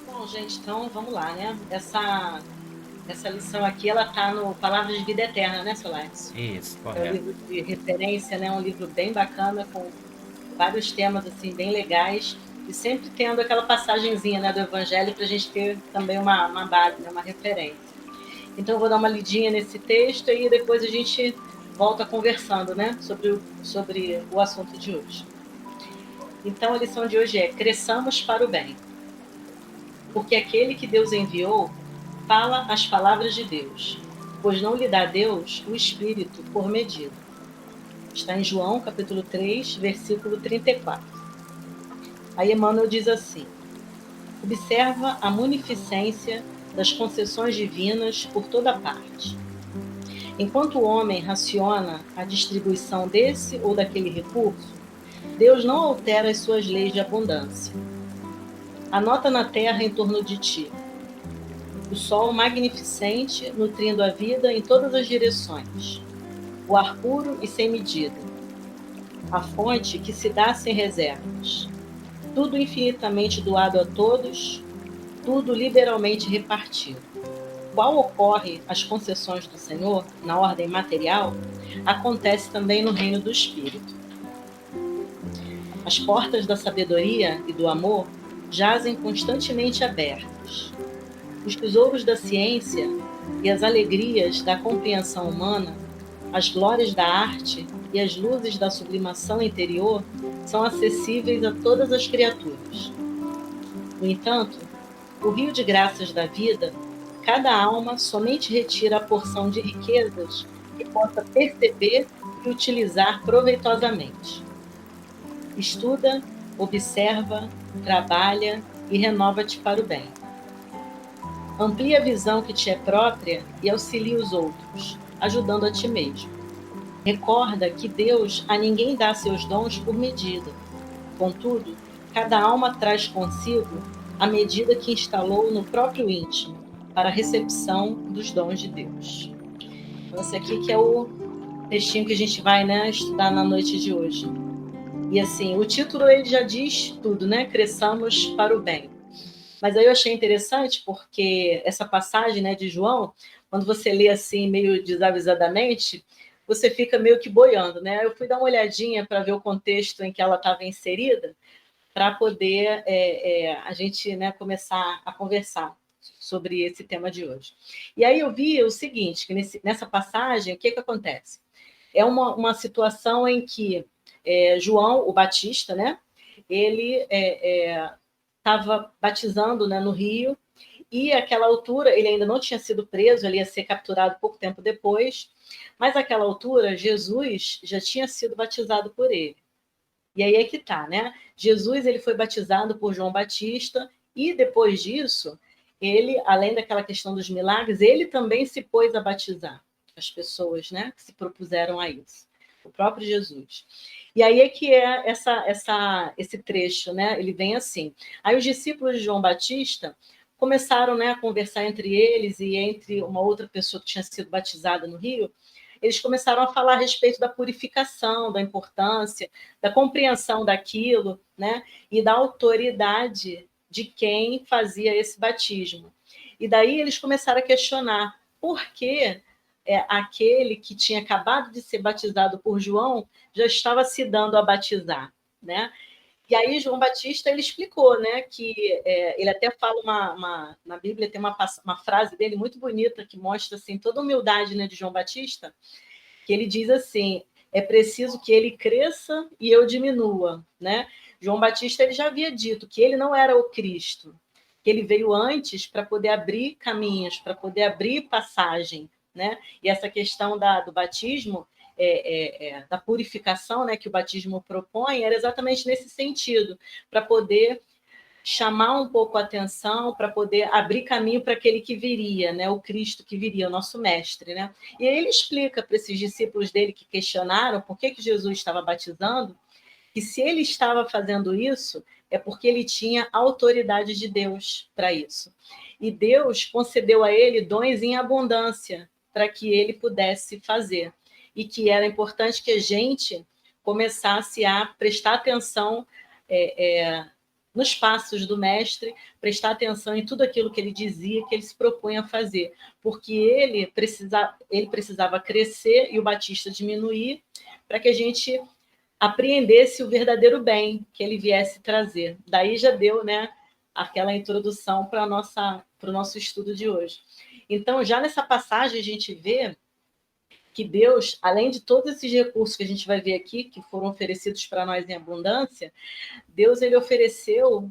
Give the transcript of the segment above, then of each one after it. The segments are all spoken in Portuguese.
Bom, gente, então vamos lá, né? Essa lição aqui, ela está no Palavras de Vida Eterna, né, Solange? Isso, É um correto. livro de referência, né? Um livro bem bacana, com vários temas assim bem legais, e sempre tendo aquela passagenzinha, né, do Evangelho para a gente ter também uma base, né, uma referência. Então eu vou dar uma lidinha nesse texto e depois a gente volta conversando, né, sobre o assunto de hoje. Então a lição de hoje é: cresçamos para o bem, porque aquele que Deus enviou fala as palavras de Deus, pois não lhe dá Deus o Espírito por medida. Está em João, capítulo 3, versículo 34. Aí Emmanuel diz assim: observa a munificência das concessões divinas por toda parte. Enquanto o homem raciona a distribuição desse ou daquele recurso, Deus não altera as suas leis de abundância. Anota na terra em torno de ti o sol magnificente nutrindo a vida em todas as direções, o ar puro e sem medida, a fonte que se dá sem reservas, tudo infinitamente doado a todos, tudo liberalmente repartido. Qual ocorre as concessões do Senhor na ordem material, acontece também no reino do Espírito. As portas da sabedoria e do amor jazem constantemente abertas. Os tesouros da ciência e as alegrias da compreensão humana, as glórias da arte e as luzes da sublimação interior são acessíveis a todas as criaturas. No entanto, o rio de graças da vida, cada alma somente retira a porção de riquezas que possa perceber e utilizar proveitosamente. Estuda, observa, trabalha e renova-te para o bem. Amplia a visão que te é própria e auxilia os outros, ajudando a ti mesmo. Recorda que Deus a ninguém dá seus dons por medida. Contudo, cada alma traz consigo a medida que instalou no próprio íntimo para a recepção dos dons de Deus. Então, esse aqui que é o textinho que a gente vai, né, estudar na noite de hoje. E assim, o título ele já diz tudo, né? Cresçamos para o bem. Mas aí eu achei interessante porque essa passagem, né, de João, quando você lê assim meio desavisadamente, você fica meio que boiando, né? Eu fui dar uma olhadinha para ver o contexto em que ela estava inserida, para poder a gente, né, começar a conversar sobre esse tema de hoje. E aí eu vi o seguinte, que nessa passagem, o que acontece? É uma situação em que João, o Batista, né, ele estava batizando, né, no Rio, e àquela altura ele ainda não tinha sido preso, ele ia ser capturado pouco tempo depois, mas àquela altura Jesus já tinha sido batizado por ele. E aí é que tá, né? Jesus ele foi batizado por João Batista e depois disso, ele, além daquela questão dos milagres, ele também se pôs a batizar as pessoas, né, que se propuseram a isso. O próprio Jesus. E aí é que é esse trecho, né? Ele vem assim. Aí os discípulos de João Batista começaram, né, a conversar entre eles e entre uma outra pessoa que tinha sido batizada no Rio, eles começaram a falar a respeito da purificação, da importância, da compreensão daquilo, né? E da autoridade de quem fazia esse batismo. E daí eles começaram a questionar por que aquele que tinha acabado de ser batizado por João já estava se dando a batizar, né? E aí João Batista ele explicou, né, que ele até fala na Bíblia tem uma frase dele muito bonita que mostra assim toda a humildade, né, de João Batista, que ele diz assim: é preciso que ele cresça e eu diminua, né? João Batista ele já havia dito que ele não era o Cristo, que ele veio antes para poder abrir caminhos, para poder abrir passagem, né? E essa questão do batismo, da purificação, né, que o batismo propõe, era exatamente nesse sentido, para poder chamar um pouco a atenção, para poder abrir caminho para aquele que viria, né? O Cristo que viria, o nosso mestre, né? E aí ele explica para esses discípulos dele que questionaram por que Jesus estava batizando, que se ele estava fazendo isso, é porque ele tinha autoridade de Deus para isso. E Deus concedeu a ele dons em abundância para que ele pudesse fazer. e que era importante que a gente começasse a prestar atenção nos passos do mestre, prestar atenção em tudo aquilo que ele dizia, que ele se propunha a fazer, porque ele precisava crescer e o Batista diminuir, para que a gente apreendesse o verdadeiro bem que ele viesse trazer. Daí já deu, né, aquela introdução para o nosso estudo de hoje. Então, já nessa passagem, a gente vê que Deus, além de todos esses recursos que a gente vai ver aqui, que foram oferecidos para nós em abundância, Deus ele ofereceu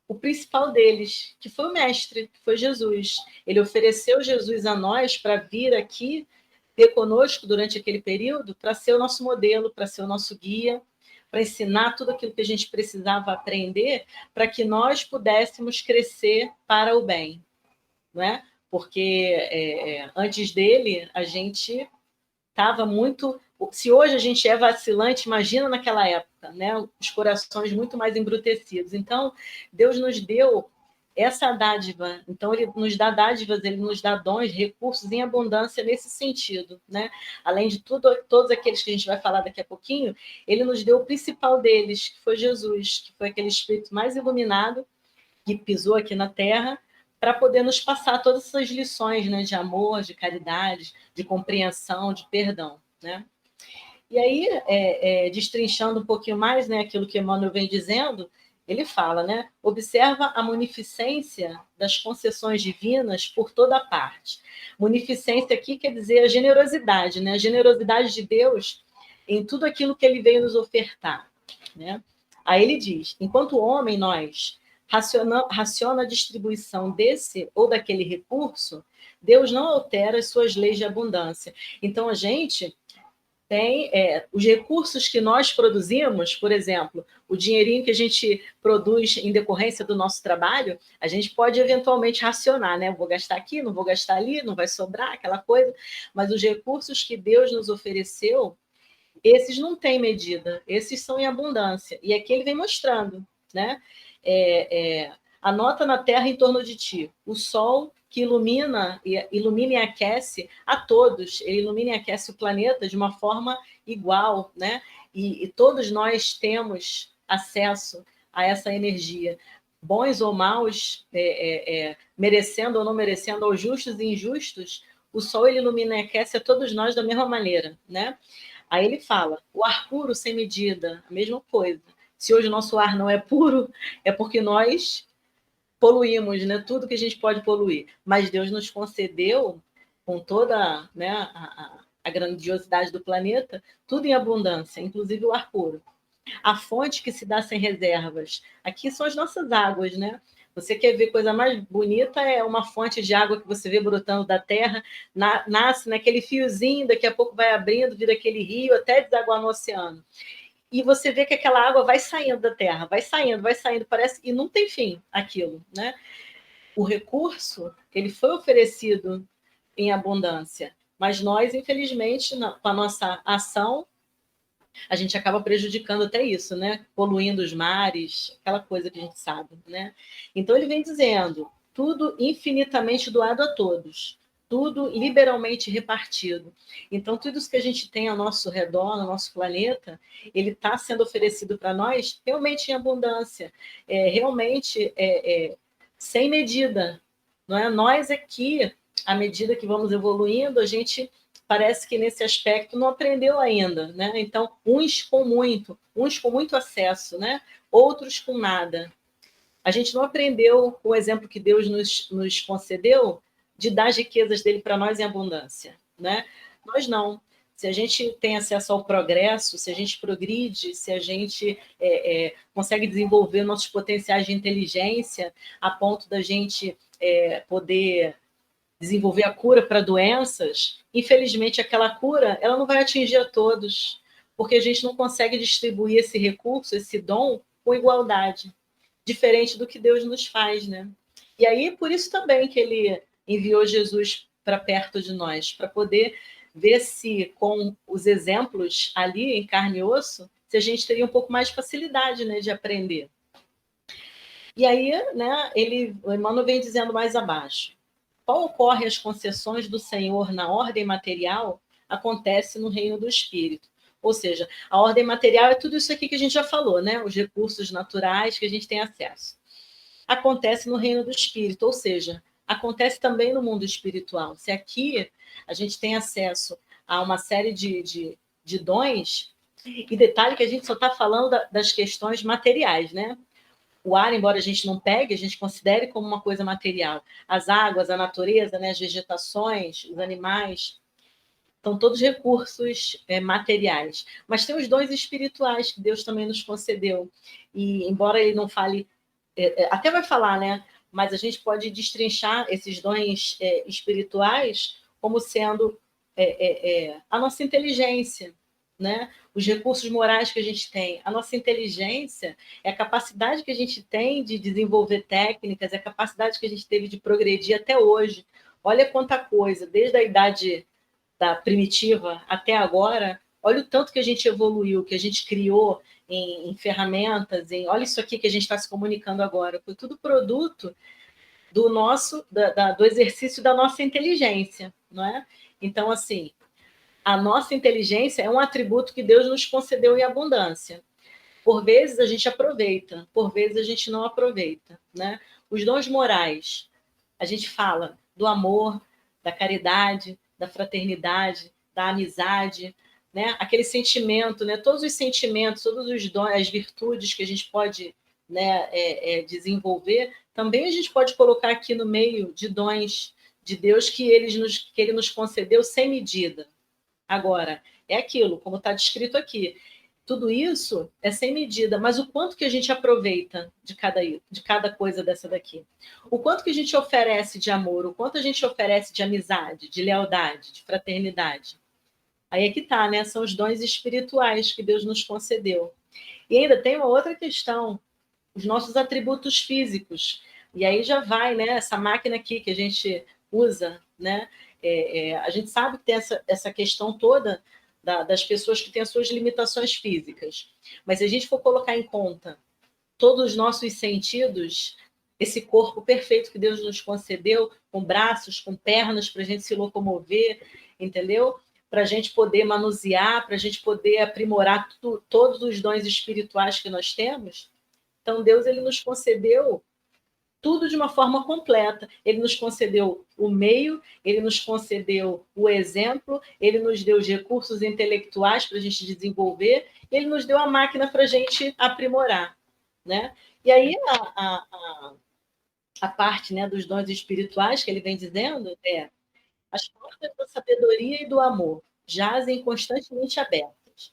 o principal deles, que foi o Mestre, que foi Jesus. Ele ofereceu Jesus a nós para vir aqui ter conosco durante aquele período, para ser o nosso modelo, para ser o nosso guia, para ensinar tudo aquilo que a gente precisava aprender, para que nós pudéssemos crescer para o bem, não é? Porque antes dele, a gente estava muito... Se hoje a gente é vacilante, imagina naquela época, né? Os corações muito mais embrutecidos. Então, Deus nos deu essa dádiva. Então, ele nos dá dádivas, ele nos dá dons, recursos em abundância nesse sentido, né? Além de todos aqueles que a gente vai falar daqui a pouquinho, ele nos deu o principal deles, que foi Jesus, que foi aquele espírito mais iluminado que pisou aqui na Terra, para poder nos passar todas essas lições, né, de amor, de caridade, de compreensão, de perdão, né? E aí, destrinchando um pouquinho mais, né, aquilo que Emmanuel vem dizendo, ele fala, né, observa a munificência das concessões divinas por toda parte. Munificência aqui quer dizer a generosidade, né, a generosidade de Deus em tudo aquilo que ele veio nos ofertar, né? Aí ele diz, enquanto homem, nós raciona a distribuição desse ou daquele recurso, Deus não altera as suas leis de abundância. Então, a gente tem os recursos que nós produzimos, por exemplo, o dinheirinho que a gente produz em decorrência do nosso trabalho, a gente pode eventualmente racionar, né? Vou gastar aqui, não vou gastar ali, não vai sobrar, aquela coisa. Mas os recursos que Deus nos ofereceu, esses não têm medida, esses são em abundância. E aqui ele vem mostrando, né? Anota na terra em torno de ti, o sol que ilumina e aquece a todos, ele ilumina e aquece o planeta de uma forma igual, né? E todos nós temos acesso a essa energia, bons ou maus, merecendo ou não merecendo, ou justos e injustos, o sol ele ilumina e aquece a todos nós da mesma maneira, né? Aí ele fala, o ar puro sem medida, a mesma coisa. Se hoje o nosso ar não é puro, é porque nós poluímos, né? Tudo que a gente pode poluir. Mas Deus nos concedeu, com toda, né, a grandiosidade do planeta, tudo em abundância, inclusive o ar puro. A fonte que se dá sem reservas. Aqui são as nossas águas, né? Você quer ver coisa mais bonita, é uma fonte de água que você vê brotando da terra, nasce naquele fiozinho, daqui a pouco vai abrindo, vira aquele rio, até desaguar no oceano. E você vê que aquela água vai saindo da terra, vai saindo, parece, e não tem fim aquilo, né? O recurso, ele foi oferecido em abundância, mas nós, infelizmente, com a nossa ação, a gente acaba prejudicando até isso, né? Poluindo os mares, aquela coisa que a gente sabe, né? Então ele vem dizendo, tudo infinitamente doado a todos, tudo liberalmente repartido. Então, tudo isso que a gente tem ao nosso redor, no nosso planeta, ele está sendo oferecido para nós realmente em abundância, realmente sem medida. Não é? Nós aqui, à medida que vamos evoluindo, a gente parece que nesse aspecto não aprendeu ainda, né? Então, uns com muito acesso, né? Outros com nada. A gente não aprendeu o exemplo que Deus nos concedeu de dar as riquezas dele para nós em abundância, né? Nós não. Se a gente tem acesso ao progresso, se a gente progride, se a gente consegue desenvolver nossos potenciais de inteligência a ponto da gente poder desenvolver a cura para doenças, infelizmente aquela cura ela não vai atingir a todos, porque a gente não consegue distribuir esse recurso, esse dom, com igualdade, diferente do que Deus nos faz, né? E aí, por isso também que ele enviou Jesus para perto de nós, para poder ver se, com os exemplos ali em carne e osso, se a gente teria um pouco mais de facilidade, né, de aprender. E aí, né, o Emmanuel vem dizendo mais abaixo, qual ocorre as concessões do Senhor na ordem material, acontece no reino do espírito. Ou seja, a ordem material é tudo isso aqui que a gente já falou, né? Os recursos naturais que a gente tem acesso. Acontece no reino do espírito, ou seja, acontece também no mundo espiritual. Se aqui a gente tem acesso a uma série de dons, e detalhe que a gente só está falando das questões materiais, né? O ar, embora a gente não pegue, a gente considere como uma coisa material. As águas, a natureza, né, as vegetações, os animais, são todos recursos materiais. Mas tem os dons espirituais que Deus também nos concedeu. E, embora ele não fale, até vai falar, né? Mas a gente pode destrinchar esses dons espirituais como sendo a nossa inteligência, né? Os recursos morais que a gente tem. A nossa inteligência é a capacidade que a gente tem de desenvolver técnicas, é a capacidade que a gente teve de progredir até hoje. Olha quanta coisa, desde a idade da primitiva até agora, olha o tanto que a gente evoluiu, que a gente criou em ferramentas, olha isso aqui que a gente está se comunicando agora, foi tudo produto do nosso, do exercício da nossa inteligência, não é? Então, assim, a nossa inteligência é um atributo que Deus nos concedeu em abundância. Por vezes a gente aproveita, por vezes a gente não aproveita, né? Os dons morais, a gente fala do amor, da caridade, da fraternidade, da amizade, né? Aquele sentimento, né? Todos os sentimentos, todos os dons, as virtudes que a gente pode, né, desenvolver, também a gente pode colocar aqui no meio de dons de Deus que ele nos concedeu sem medida. Agora, é aquilo, como está descrito aqui. Tudo isso é sem medida, mas o quanto que a gente aproveita de cada coisa dessa daqui? O quanto que a gente oferece de amor, o quanto a gente oferece de amizade, de lealdade, de fraternidade? Aí é que tá, né? São os dons espirituais que Deus nos concedeu. E ainda tem uma outra questão, os nossos atributos físicos. E aí já vai, né? Essa máquina aqui que a gente usa, né? A gente sabe que tem essa questão toda das pessoas que têm as suas limitações físicas. Mas se a gente for colocar em conta todos os nossos sentidos, esse corpo perfeito que Deus nos concedeu, com braços, com pernas, para a gente se locomover, entendeu? Para a gente poder manusear, para a gente poder aprimorar todos os dons espirituais que nós temos. Então, Deus ele nos concedeu tudo de uma forma completa. Ele nos concedeu o meio, ele nos concedeu o exemplo, ele nos deu os recursos intelectuais para a gente desenvolver, ele nos deu a máquina para a gente aprimorar. Né? E aí a parte, né, dos dons espirituais que ele vem dizendo é: as portas da sabedoria e do amor jazem constantemente abertas.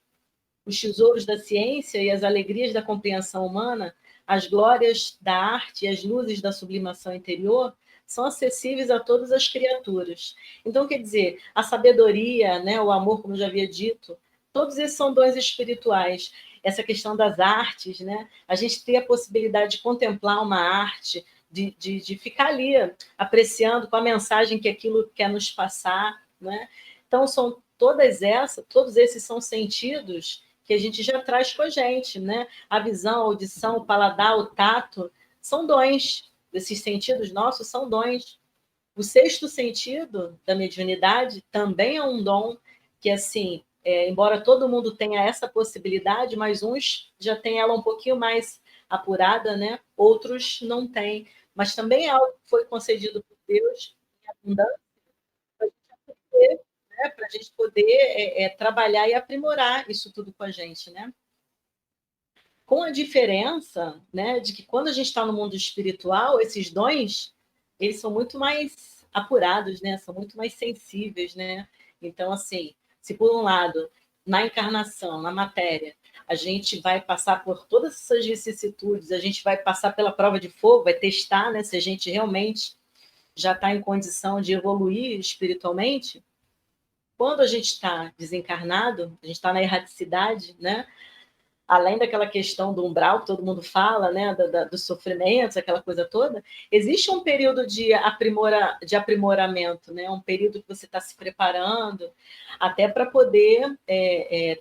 Os tesouros da ciência e as alegrias da compreensão humana, as glórias da arte e as luzes da sublimação interior são acessíveis a todas as criaturas. Então, quer dizer, a sabedoria, né, o amor, como eu já havia dito, todos esses são dons espirituais. Essa questão das artes, né? A gente tem a possibilidade de contemplar uma arte, de ficar ali apreciando com a mensagem que aquilo quer nos passar, né? Então, são todos esses são sentidos que a gente já traz com a gente, né? A visão, a audição, o paladar, o tato, são dons. Esses sentidos nossos são dons. O sexto sentido da mediunidade também é um dom que, assim, embora todo mundo tenha essa possibilidade, mas uns já têm ela um pouquinho mais apurada, né? Outros não têm. Mas também é algo que foi concedido por Deus em abundância para a gente aprender, né? Para a gente poder trabalhar e aprimorar isso tudo com a gente, né? Com a diferença, né, de que quando a gente está no mundo espiritual, esses dons, eles são muito mais apurados, né? São muito mais sensíveis, né? Então, assim, se por um lado, na encarnação, na matéria, a gente vai passar por todas essas vicissitudes, a gente vai passar pela prova de fogo, vai testar, né, se a gente realmente já está em condição de evoluir espiritualmente. Quando a gente está desencarnado, a gente está na erraticidade, né? Além daquela questão do umbral que todo mundo fala, né, dos sofrimentos, aquela coisa toda, existe um período de aprimoramento, né, um período que você está se preparando até para poder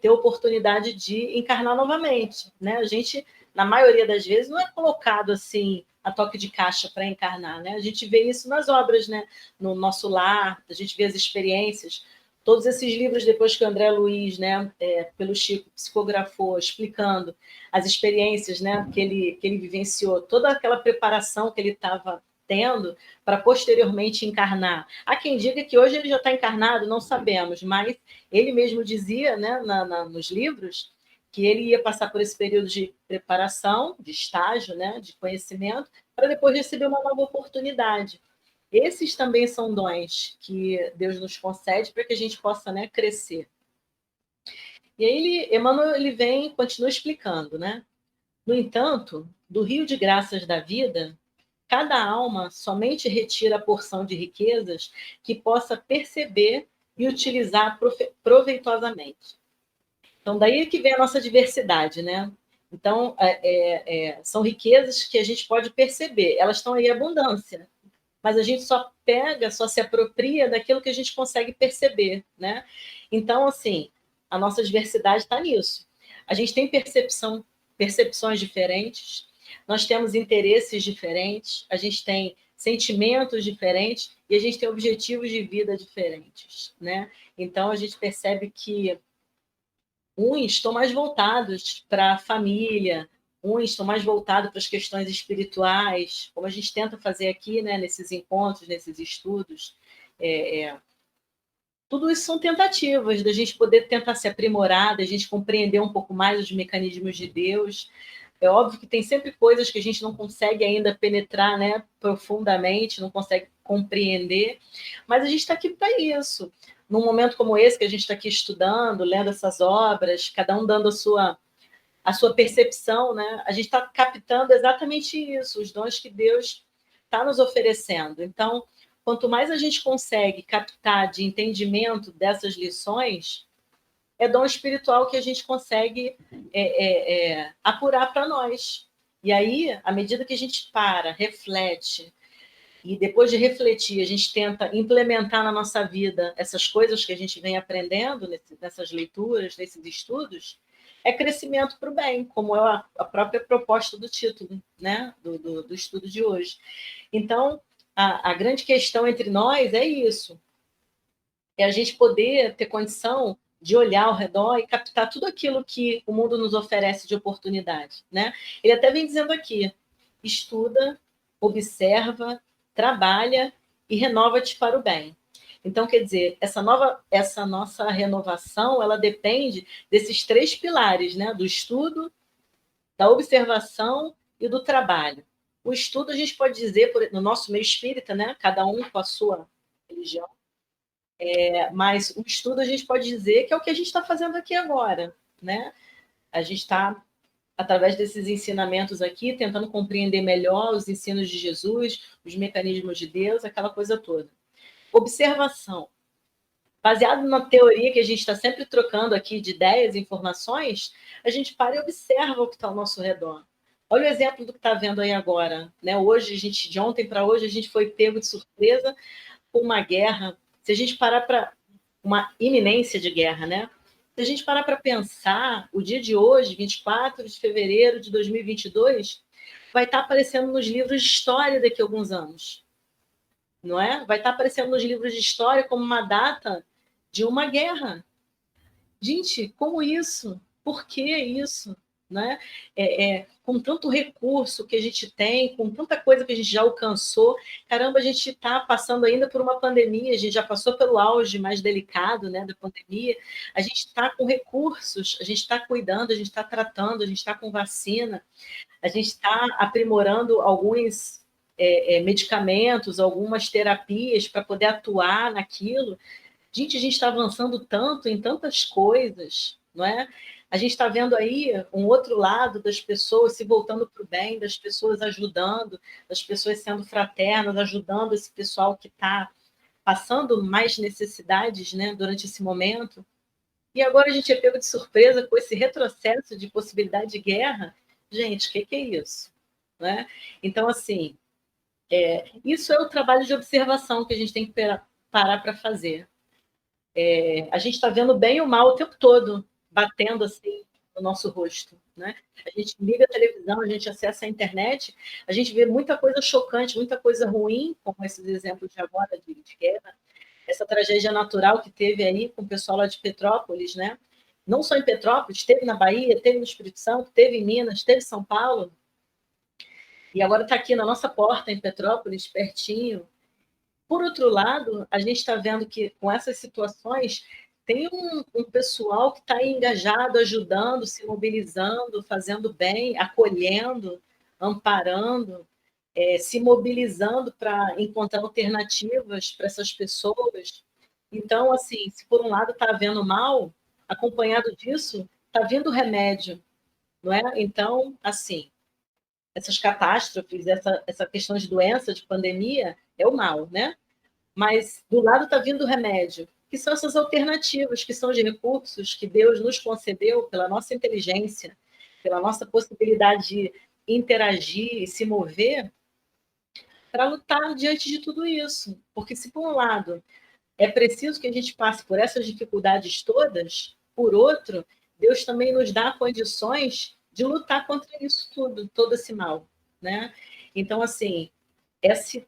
ter oportunidade de encarnar novamente. Né? A gente, na maioria das vezes, não é colocado assim a toque de caixa para encarnar. Né? A gente vê isso nas obras, né? No nosso lar, a gente vê as experiências. Todos esses livros, depois que o André Luiz, né, pelo Chico, psicografou, explicando as experiências, né, que ele vivenciou, toda aquela preparação que ele estava tendo para posteriormente encarnar. Há quem diga que hoje ele já está encarnado, não sabemos, mas ele mesmo dizia, né, nos livros, que ele ia passar por esse período de preparação, de estágio, né, de conhecimento, para depois receber uma nova oportunidade. Esses também são dons que Deus nos concede para que a gente possa, né, crescer. E aí Emmanuel continua explicando, né? No entanto, do rio de graças da vida, cada alma somente retira a porção de riquezas que possa perceber e utilizar proveitosamente. Então, daí que vem a nossa diversidade, né? Então, são riquezas que a gente pode perceber, elas estão aí em abundância, mas a gente só pega, só se apropria daquilo que a gente consegue perceber, né? Então, assim, a nossa diversidade está nisso. A gente tem percepções diferentes, nós temos interesses diferentes, a gente tem sentimentos diferentes e a gente tem objetivos de vida diferentes, né? Então, a gente percebe que uns estão mais voltados para a família, uns estão mais voltados para as questões espirituais, como a gente tenta fazer aqui, né, nesses encontros, nesses estudos. Tudo isso são tentativas da gente poder tentar se aprimorar, da gente compreender um pouco mais os mecanismos de Deus. É óbvio que tem sempre coisas que a gente não consegue ainda penetrar, né, profundamente, não consegue compreender, mas a gente está aqui para isso. Num momento como esse, que a gente está aqui estudando, lendo essas obras, cada um dando a sua percepção, né, a gente está captando exatamente isso, os dons que Deus está nos oferecendo. Então, quanto mais a gente consegue captar de entendimento dessas lições, é dom espiritual que a gente consegue apurar para nós. E aí, à medida que a gente para, reflete, e depois de refletir, a gente tenta implementar na nossa vida essas coisas que a gente vem aprendendo nessas leituras, nesses estudos, é crescimento para o bem, como é a própria proposta do título, né, do estudo de hoje. Então, a grande questão entre nós é isso, é a gente poder ter condição de olhar ao redor e captar tudo aquilo que o mundo nos oferece de oportunidade, né? Ele até vem dizendo aqui, estuda, observa, trabalha e renova-te para o bem. Então, quer dizer, essa nossa renovação, ela depende desses três pilares, né? Do estudo, da observação e do trabalho. O estudo, a gente pode dizer, no nosso meio espírita, né? Cada um com a sua religião, mas o estudo a gente pode dizer que é o que a gente está fazendo aqui agora, né? A gente está, através desses ensinamentos aqui, tentando compreender melhor os ensinos de Jesus, os mecanismos de Deus, aquela coisa toda. Observação. Baseado na teoria que a gente está sempre trocando aqui de ideias e informações, a gente para e observa o que está ao nosso redor. Olha o exemplo do que está vendo aí agora, né? Hoje, de ontem para hoje, a gente foi pego de surpresa por uma guerra. Se a gente parar para uma iminência de guerra, né? Se a gente parar para pensar, o dia de hoje, 24 de fevereiro de 2022, vai estar aparecendo nos livros de história daqui a alguns anos, não é? Vai estar aparecendo nos livros de história como uma data de uma guerra. Gente, como isso? Por que isso? Né? Com tanto recurso que a gente tem, com tanta coisa que a gente já alcançou, caramba, a gente está passando ainda por uma pandemia, a gente já passou pelo auge mais delicado, né, da pandemia, a gente está com recursos, a gente está cuidando, a gente está tratando, a gente está com vacina, a gente está aprimorando alguns medicamentos, algumas terapias para poder atuar naquilo. Gente, a gente está avançando tanto em tantas coisas, não é? A gente está vendo aí um outro lado das pessoas se voltando para o bem, das pessoas ajudando, das pessoas sendo fraternas, ajudando esse pessoal que está passando mais necessidades, né, durante esse momento. E agora a gente é pego de surpresa com esse retrocesso de possibilidade de guerra. Gente, o que é isso? Né? Então, assim, isso é o trabalho de observação que a gente tem que parar para fazer. A gente está vendo bem e o mal o tempo todo, batendo assim no nosso rosto. Né? A gente liga a televisão, a gente acessa a internet, a gente vê muita coisa chocante, muita coisa ruim, como esses exemplos de agora de guerra, essa tragédia natural que teve aí com o pessoal lá de Petrópolis, né? Não só em Petrópolis, teve na Bahia, teve no Espírito Santo, teve em Minas, teve em São Paulo, e agora está aqui na nossa porta, em Petrópolis, pertinho. Por outro lado, a gente está vendo que com essas situações tem um pessoal que está engajado, ajudando, se mobilizando, fazendo bem, acolhendo, amparando, se mobilizando para encontrar alternativas para essas pessoas. Então, assim, se por um lado está havendo mal, acompanhado disso, está vindo remédio, não é? Então, assim, essas catástrofes, essa questão de doença, de pandemia, é o mal, né? Mas do lado está vindo o remédio, que são essas alternativas, que são os recursos que Deus nos concedeu pela nossa inteligência, pela nossa possibilidade de interagir e se mover para lutar diante de tudo isso. Porque se por um lado é preciso que a gente passe por essas dificuldades todas, por outro, Deus também nos dá condições de lutar contra isso tudo, todo esse mal, né? Então, assim, esse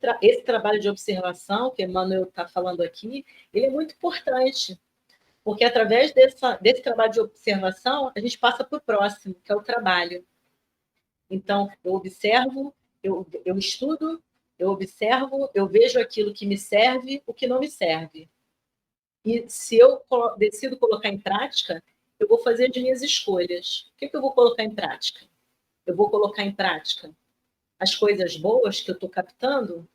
trabalho de observação que Emmanuel está falando aqui, ele é muito importante, porque através desse trabalho de observação, a gente passa para o próximo, que é o trabalho. Então, eu observo, eu estudo, eu observo, eu vejo aquilo que me serve, o que não me serve. E se eu decido colocar em prática, eu vou fazer as minhas escolhas. O que eu vou colocar em prática? Eu vou colocar em prática as coisas boas que eu estou captando,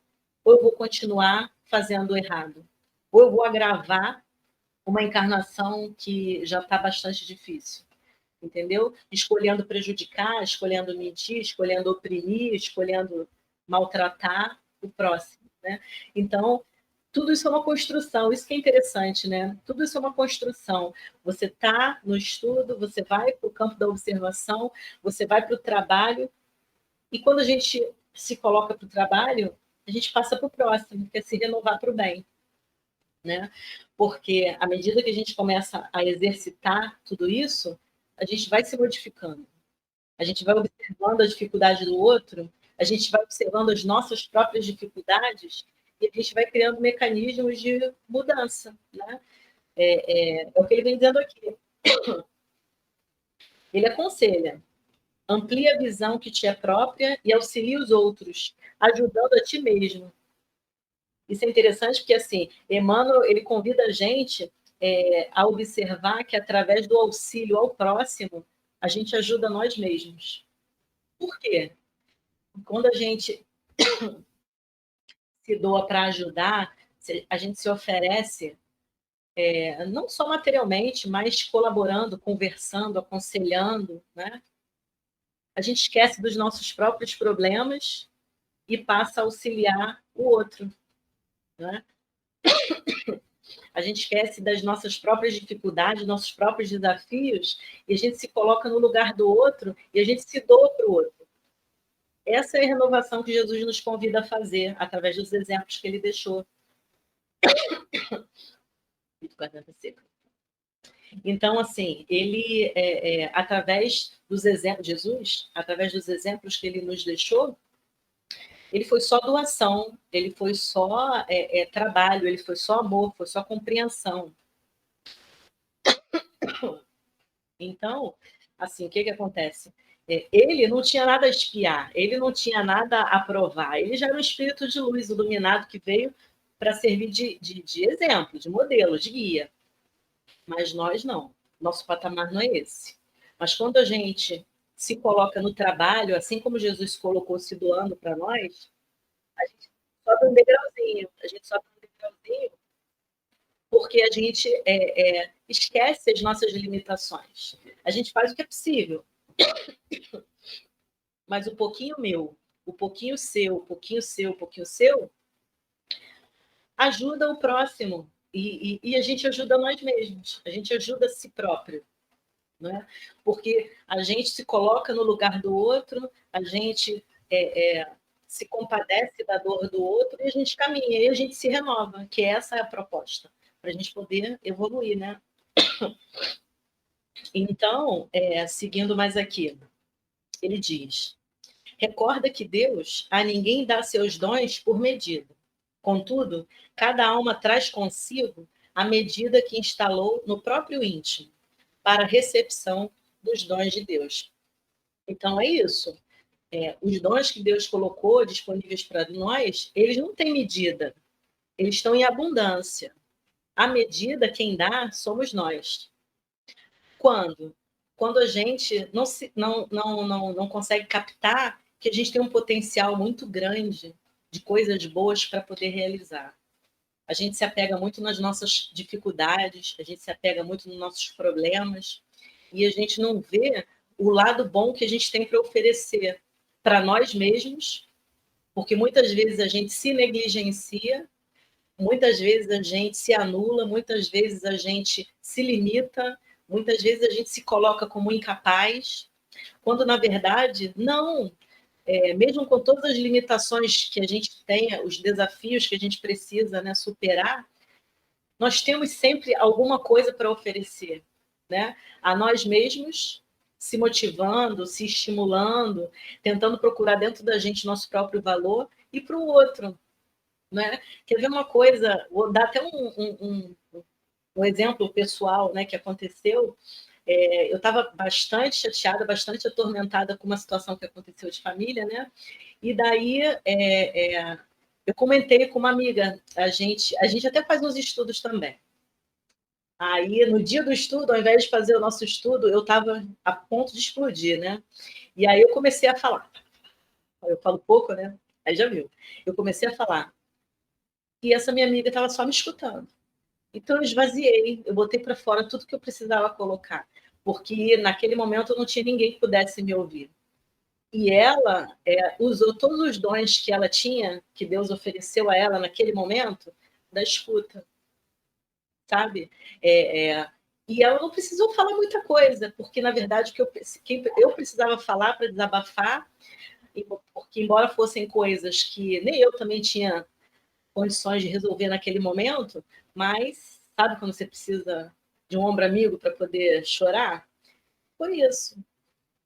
ou eu vou continuar fazendo errado? Ou eu vou agravar uma encarnação que já está bastante difícil? Entendeu? Escolhendo prejudicar, escolhendo mentir, escolhendo oprimir, escolhendo maltratar o próximo, né? Então, tudo isso é uma construção, isso que é interessante, né? Tudo isso é uma construção. Você está no estudo, você vai para o campo da observação, você vai para o trabalho, e quando a gente se coloca para o trabalho, a gente passa para o próximo, que é se renovar para o bem, né? Porque à medida que a gente começa a exercitar tudo isso, a gente vai se modificando. A gente vai observando a dificuldade do outro, a gente vai observando as nossas próprias dificuldades e a gente vai criando mecanismos de mudança, né? É o que ele vem dizendo aqui. Ele aconselha: amplia a visão que te é própria e auxilia os outros, ajudando a ti mesmo. Isso é interessante porque, assim, Emmanuel, ele convida a gente a observar que, através do auxílio ao próximo, a gente ajuda nós mesmos. Por quê? Quando a gente se doa para ajudar, a gente se oferece, não só materialmente, mas colaborando, conversando, aconselhando, né? A gente esquece dos nossos próprios problemas e passa a auxiliar o outro, né? A gente esquece das nossas próprias dificuldades, nossos próprios desafios, e a gente se coloca no lugar do outro e a gente se doa para o outro. Essa é a renovação que Jesus nos convida a fazer, através dos exemplos que ele deixou. Então, assim, ele, através dos exemplos, Jesus, através dos exemplos que ele nos deixou, ele foi só doação, ele foi só trabalho, ele foi só amor, foi só compreensão. Então, assim, o que acontece? Ele não tinha nada a espiar, ele não tinha nada a provar, ele já era um espírito de luz iluminado que veio para servir de exemplo, de modelo, de guia. Mas nós não, nosso patamar não é esse. Mas quando a gente se coloca no trabalho, assim como Jesus se colocou se doando para nós, a gente sobe um degrauzinho, a gente sobe um degrauzinho porque a gente esquece as nossas limitações. A gente faz o que é possível, mas o pouquinho meu, o pouquinho seu, o pouquinho seu, o pouquinho seu, ajuda o próximo. E a gente ajuda nós mesmos, a gente ajuda a si próprio. Né? Porque a gente se coloca no lugar do outro, a gente se compadece da dor do outro e a gente caminha, e a gente se renova, que essa é a proposta, para a gente poder evoluir, né? Então, seguindo mais aqui, ele diz: recorda que Deus a ninguém dá seus dons por medida. Contudo, cada alma traz consigo a medida que instalou no próprio íntimo, para a recepção dos dons de Deus. Então, é isso. Os dons que Deus colocou disponíveis para nós, eles não têm medida, eles estão em abundância. A medida, quem dá, somos nós. Quando? Quando a gente não consegue captar que a gente tem um potencial muito grande de coisas boas para poder realizar. A gente se apega muito nas nossas dificuldades, a gente se apega muito nos nossos problemas, e a gente não vê o lado bom que a gente tem para oferecer para nós mesmos, porque muitas vezes a gente se negligencia, muitas vezes a gente se anula, muitas vezes a gente se limita, muitas vezes a gente se coloca como incapaz, quando na verdade não. Mesmo com todas as limitações que a gente tem, os desafios que a gente precisa, né, superar, nós temos sempre alguma coisa para oferecer, né? A nós mesmos, se motivando, se estimulando, tentando procurar dentro da gente nosso próprio valor, e para o outro, né? Quer ver uma coisa? Vou dar até um exemplo pessoal, né, que aconteceu. Eu estava bastante chateada, bastante atormentada com uma situação que aconteceu de família, né? E daí eu comentei com uma amiga, a gente até faz uns estudos também. Aí, no dia do estudo, ao invés de fazer o nosso estudo, eu estava a ponto de explodir, né? E aí eu comecei a falar. Eu falo pouco, né? Aí já viu. Eu comecei a falar. E essa minha amiga estava só me escutando. Então eu esvaziei, eu botei para fora tudo que eu precisava colocar, porque naquele momento eu não tinha ninguém que pudesse me ouvir. E ela usou todos os dons que ela tinha, que Deus ofereceu a ela naquele momento, da escuta, sabe? E ela não precisou falar muita coisa, porque na verdade que eu precisava falar para desabafar, porque embora fossem coisas que nem eu também tinha condições de resolver naquele momento, mas sabe quando você precisa de um ombro amigo para poder chorar? Foi isso.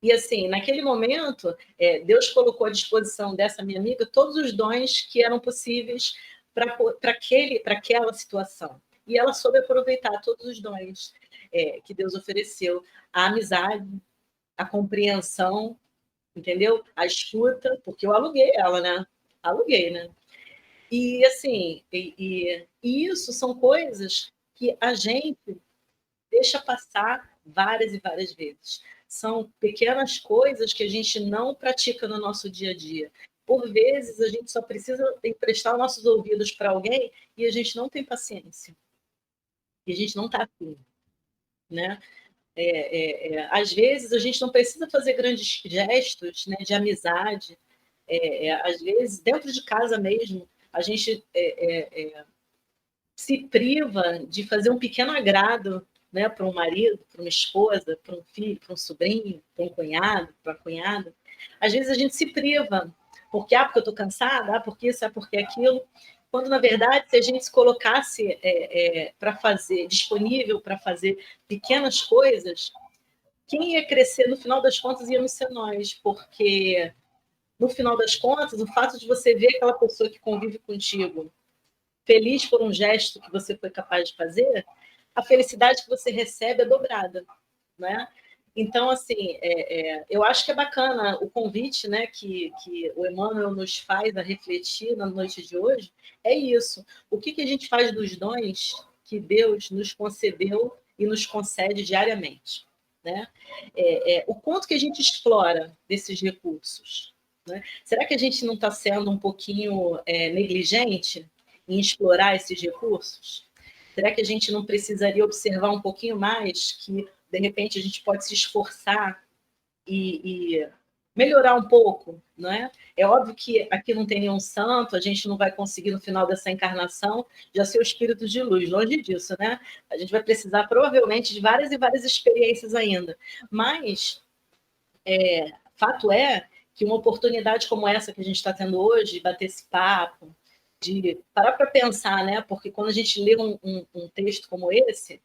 E assim, naquele momento, Deus colocou à disposição dessa minha amiga todos os dons que eram possíveis para aquela situação. E ela soube aproveitar todos os dons que Deus ofereceu. A amizade, a compreensão, entendeu? A escuta, porque eu aluguei ela, né? Aluguei, né? E assim, isso são coisas que a gente deixa passar várias e várias vezes. São pequenas coisas que a gente não pratica no nosso dia a dia. Por vezes, a gente só precisa emprestar nossos ouvidos para alguém e a gente não tem paciência. E a gente não está afim, né? Às vezes, a gente não precisa fazer grandes gestos, né, de amizade. Às vezes, dentro de casa mesmo, a gente se priva de fazer um pequeno agrado, né, para um marido, para uma esposa, para um filho, para um sobrinho, para um cunhado, para uma cunhada. Às vezes a gente se priva, porque eu estou cansada, porque isso, porque aquilo. Quando, na verdade, se a gente se colocasse para fazer, disponível para fazer pequenas coisas, quem ia crescer, no final das contas, íamos ser nós, porque, no final das contas, o fato de você ver aquela pessoa que convive contigo feliz por um gesto que você foi capaz de fazer, a felicidade que você recebe é dobrada, né? Então, assim, eu acho que é bacana o convite, né, que o Emmanuel nos faz a refletir na noite de hoje, é isso. O que a gente faz dos dons que Deus nos concedeu e nos concede diariamente, né? O quanto que a gente explora desses recursos, né? Será que a gente não está sendo um pouquinho negligente em explorar esses recursos? Será que a gente não precisaria observar um pouquinho mais que, de repente, a gente pode se esforçar e melhorar um pouco, não é? É óbvio que aqui não tem nenhum santo, a gente não vai conseguir, no final dessa encarnação, já ser o espírito de luz, longe disso, né? A gente vai precisar, provavelmente, de várias e várias experiências ainda. Mas, fato é que uma oportunidade como essa que a gente está tendo hoje, de bater esse papo, de parar para pensar, né? Porque quando a gente lê um texto como esse,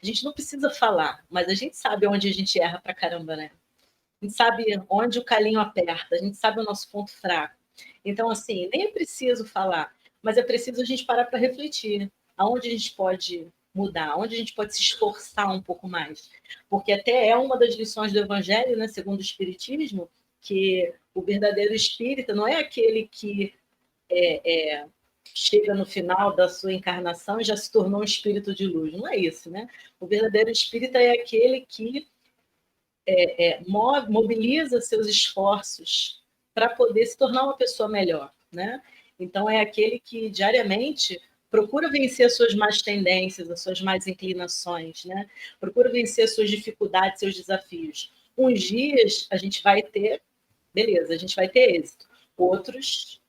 a gente não precisa falar, mas a gente sabe onde a gente erra para caramba, né? A gente sabe onde o calinho aperta, a gente sabe o nosso ponto fraco. Então, assim, nem é preciso falar, mas é preciso a gente parar para refletir. Aonde a gente pode mudar? Onde a gente pode se esforçar um pouco mais? Porque até é uma das lições do Evangelho, né, segundo o Espiritismo, que o verdadeiro espírita não é aquele que chega no final da sua encarnação e já se tornou um espírito de luz. Não é isso, né? O verdadeiro espírita é aquele que mobiliza seus esforços para poder se tornar uma pessoa melhor, né? Então é aquele que diariamente procura vencer as suas más tendências, as suas más inclinações, né? Procura vencer as suas dificuldades, seus desafios. Uns dias a gente vai ter, beleza, a gente vai ter êxito. Outros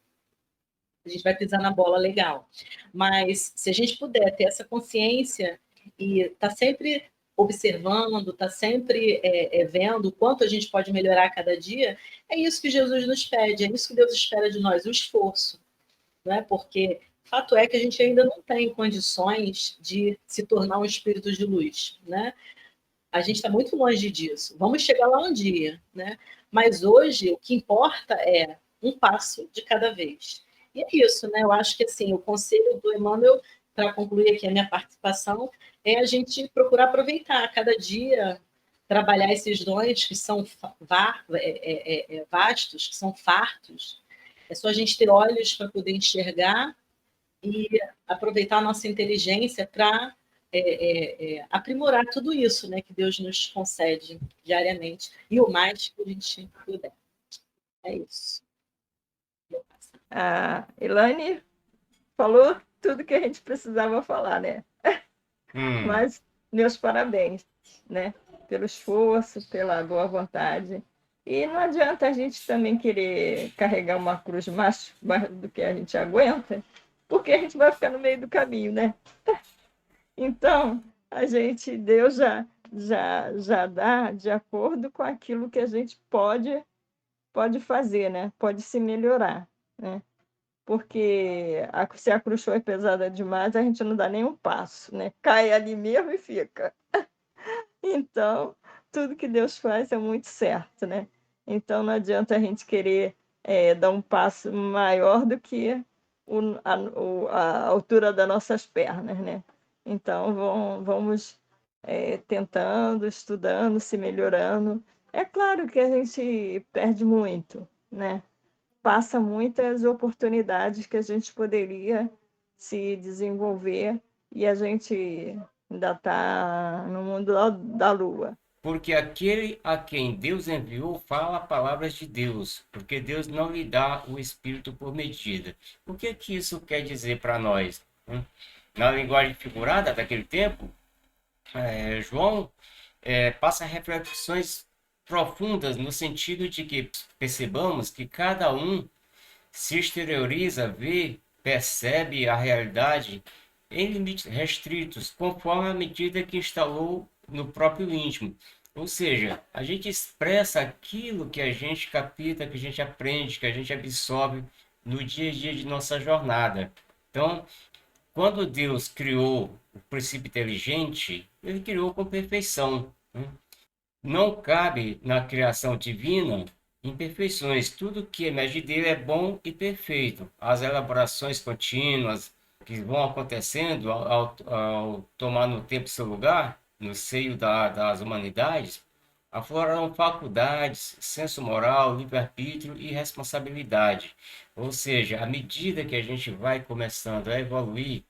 a gente vai pisar na bola legal. Mas se a gente puder ter essa consciência e estar sempre observando, estar sempre vendo o quanto a gente pode melhorar a cada dia, é isso que Jesus nos pede, é isso que Deus espera de nós, o esforço. Né? Porque fato é que a gente ainda não tem condições de se tornar um espírito de luz. Né? A gente está muito longe disso. Vamos chegar lá um dia. Né? Mas hoje o que importa é um passo de cada vez. E é isso, né? Eu acho que assim, o conselho do Emmanuel, para concluir aqui a minha participação, é a gente procurar aproveitar cada dia, trabalhar esses dons que são vastos, que são fartos. É só a gente ter olhos para poder enxergar e aproveitar a nossa inteligência para aprimorar tudo isso, né, que Deus nos concede diariamente e o mais que a gente puder. É isso. A Elaine falou tudo que a gente precisava falar, né? Mas meus parabéns, né? Pelo esforço, pela boa vontade. E não adianta a gente também querer carregar uma cruz mais do que a gente aguenta, porque a gente vai ficar no meio do caminho, né? Então, Deus já dá de acordo com aquilo que a gente pode fazer, né? Pode se melhorar, né? Porque se a cruz for pesada demais, a gente não dá nenhum passo, né? Cai ali mesmo e fica. Então, tudo que Deus faz é muito certo, né? Então, não adianta a gente querer dar um passo maior do que a altura das nossas pernas, né? Então, vamos tentando, estudando, se melhorando. É claro que a gente perde muito, né? Passa muitas oportunidades que a gente poderia se desenvolver e a gente ainda está no mundo da lua. Porque aquele a quem Deus enviou fala palavras de Deus, porque Deus não lhe dá o Espírito por medida. O que isso quer dizer para nós? Na linguagem figurada daquele tempo, João passa reflexões profundas no sentido de que percebamos que cada um se exterioriza, vê, percebe a realidade em limites restritos, conforme a medida que instalou no próprio íntimo. Ou seja, a gente expressa aquilo que a gente capta, que a gente aprende, que a gente absorve no dia a dia de nossa jornada. Então, quando Deus criou o princípio inteligente, ele criou com perfeição. Não cabe na criação divina imperfeições. Tudo que emerge dele é bom e perfeito. As elaborações contínuas que vão acontecendo ao tomar no tempo seu lugar, no seio das humanidades, aflorarão faculdades, senso moral, livre-arbítrio e responsabilidade. Ou seja, à medida que a gente vai começando a evoluir,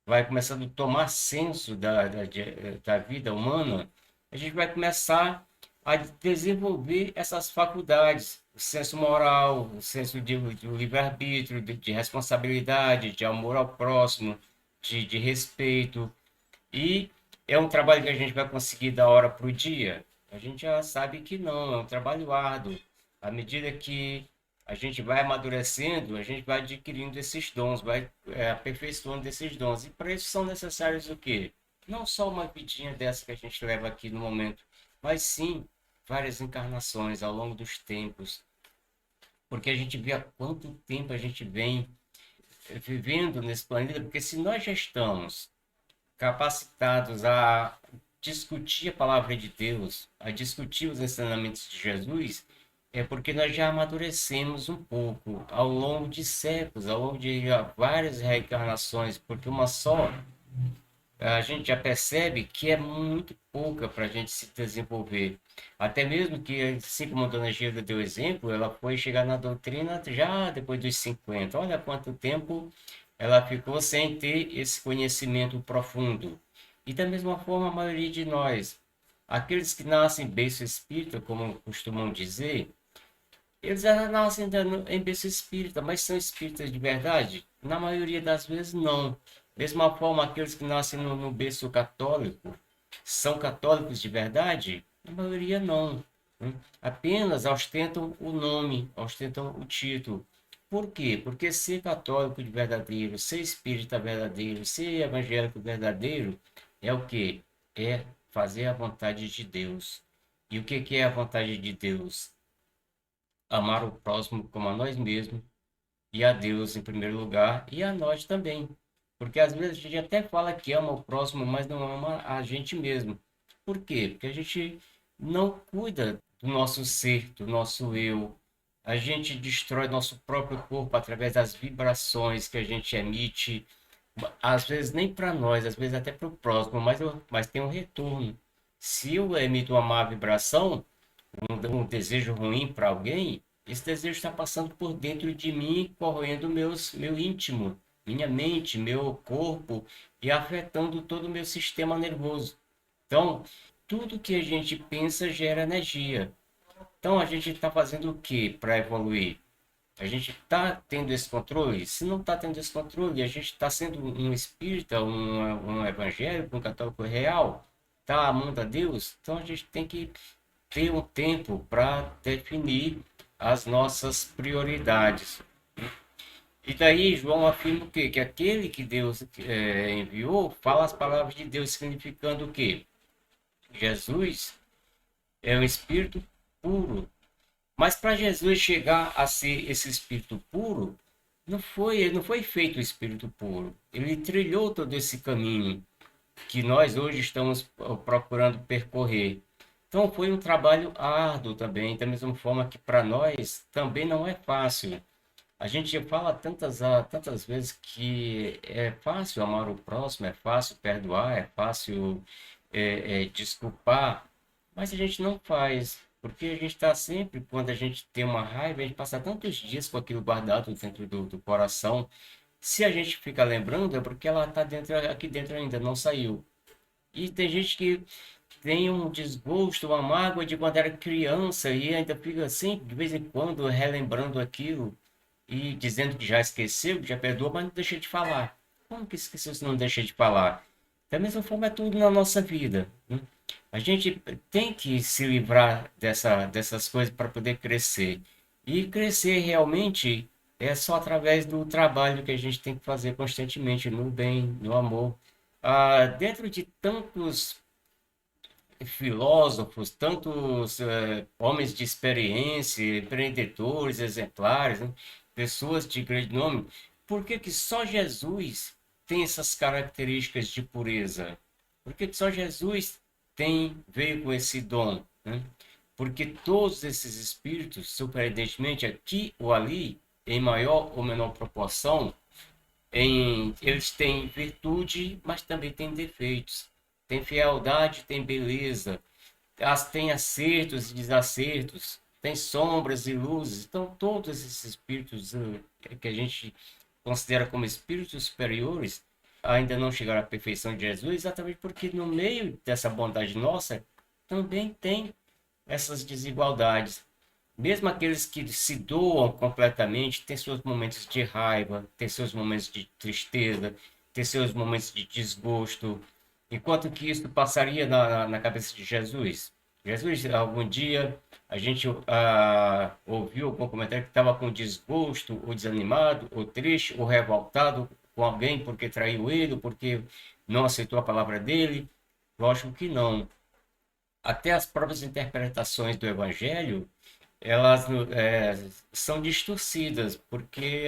vai começando a tomar senso da vida humana, a gente vai começar a desenvolver essas faculdades, o senso moral, o senso de livre-arbítrio, de responsabilidade, de amor ao próximo, de respeito. E é um trabalho que a gente vai conseguir da hora para o dia? A gente já sabe que não, é um trabalho árduo. À medida que a gente vai amadurecendo, a gente vai adquirindo esses dons, vai aperfeiçoando esses dons. E para isso são necessários o quê? Não só uma vidinha dessa que a gente leva aqui no momento, mas sim várias encarnações ao longo dos tempos. Porque a gente vê há quanto tempo a gente vem vivendo nesse planeta, porque se nós já estamos capacitados a discutir a palavra de Deus, a discutir os ensinamentos de Jesus, é porque nós já amadurecemos um pouco ao longo de séculos, ao longo de várias reencarnações, porque uma só a gente já percebe que é muito pouca para a gente se desenvolver. Até mesmo que, assim como a dona Gilda deu exemplo, ela foi chegar na doutrina já depois dos 50. Olha quanto tempo ela ficou sem ter esse conhecimento profundo. E da mesma forma, a maioria de nós, aqueles que nascem berço espírita, como costumam dizer, eles já nascem em berço espírita, mas são espíritas de verdade? Na maioria das vezes, não. Mesma forma, aqueles que nascem no berço católico, são católicos de verdade? Na maioria, não. Né? Apenas ostentam o nome, ostentam o título. Por quê? Porque ser católico de verdadeiro, ser espírita verdadeiro, ser evangélico verdadeiro, é o quê? É fazer a vontade de Deus. E o que é a vontade de Deus? Amar o próximo como a nós mesmos, e a Deus em primeiro lugar, e a nós também. Porque às vezes a gente até fala que ama o próximo, mas não ama a gente mesmo. Por quê? Porque a gente não cuida do nosso ser, do nosso eu. A gente destrói nosso próprio corpo através das vibrações que a gente emite. Às vezes nem para nós, às vezes até para o próximo, mas tem um retorno. Se eu emito uma má vibração, um desejo ruim para alguém, esse desejo está passando por dentro de mim, corroendo meu íntimo, minha mente, meu corpo e afetando todo o meu sistema nervoso. Então, tudo que a gente pensa gera energia. Então, a gente está fazendo o que para evoluir? A gente está tendo esse controle? Se não está tendo esse controle, a gente está sendo um espírita, um evangélico, um católico real, está amando a Deus? Então, a gente tem que ter um tempo para definir as nossas prioridades. E daí João afirma o quê? Que aquele que Deus enviou fala as palavras de Deus, significando o quê? Jesus é um espírito puro. Mas para Jesus chegar a ser esse espírito puro, ele não foi feito o espírito puro. Ele trilhou todo esse caminho que nós hoje estamos procurando percorrer. Então foi um trabalho árduo também, da mesma forma que para nós também não é fácil. A gente fala tantas vezes que é fácil amar o próximo, é fácil perdoar, é fácil desculpar, mas a gente não faz, porque a gente está sempre, quando a gente tem uma raiva, a gente passa tantos dias com aquilo guardado dentro do coração. Se a gente fica lembrando, é porque ela está aqui dentro ainda, não saiu. E tem gente que tem um desgosto, uma mágoa de quando era criança e ainda fica assim, de vez em quando, relembrando aquilo e dizendo que já esqueceu, que já perdoou, mas não deixa de falar. Como que esqueceu se não deixa de falar? Da mesma forma é tudo na nossa vida. Né? A gente tem que se livrar dessas coisas para poder crescer. E crescer realmente é só através do trabalho que a gente tem que fazer constantemente, no bem, no amor. Dentro de tantos filósofos, tantos homens de experiência, empreendedores exemplares, né? Pessoas de grande nome, por que que só Jesus tem essas características de pureza? Por que que só Jesus veio com esse dom? Né? Porque todos esses espíritos, surpreendentemente, aqui ou ali, em maior ou menor proporção, eles têm virtude, mas também têm defeitos. Tem fealdade, tem beleza, tem acertos e desacertos, tem sombras e luzes. Então, todos esses espíritos que a gente considera como espíritos superiores ainda não chegaram à perfeição de Jesus, exatamente porque no meio dessa bondade nossa também tem essas desigualdades. Mesmo aqueles que se doam completamente, têm seus momentos de raiva, têm seus momentos de tristeza, têm seus momentos de desgosto. Enquanto que isso passaria na cabeça de Jesus. Jesus, algum dia, a gente ouviu algum comentário que estava com desgosto, ou desanimado, ou triste, ou revoltado com alguém porque traiu ele, ou porque não aceitou a palavra dele. Lógico que não. Até as próprias interpretações do Evangelho elas são distorcidas, porque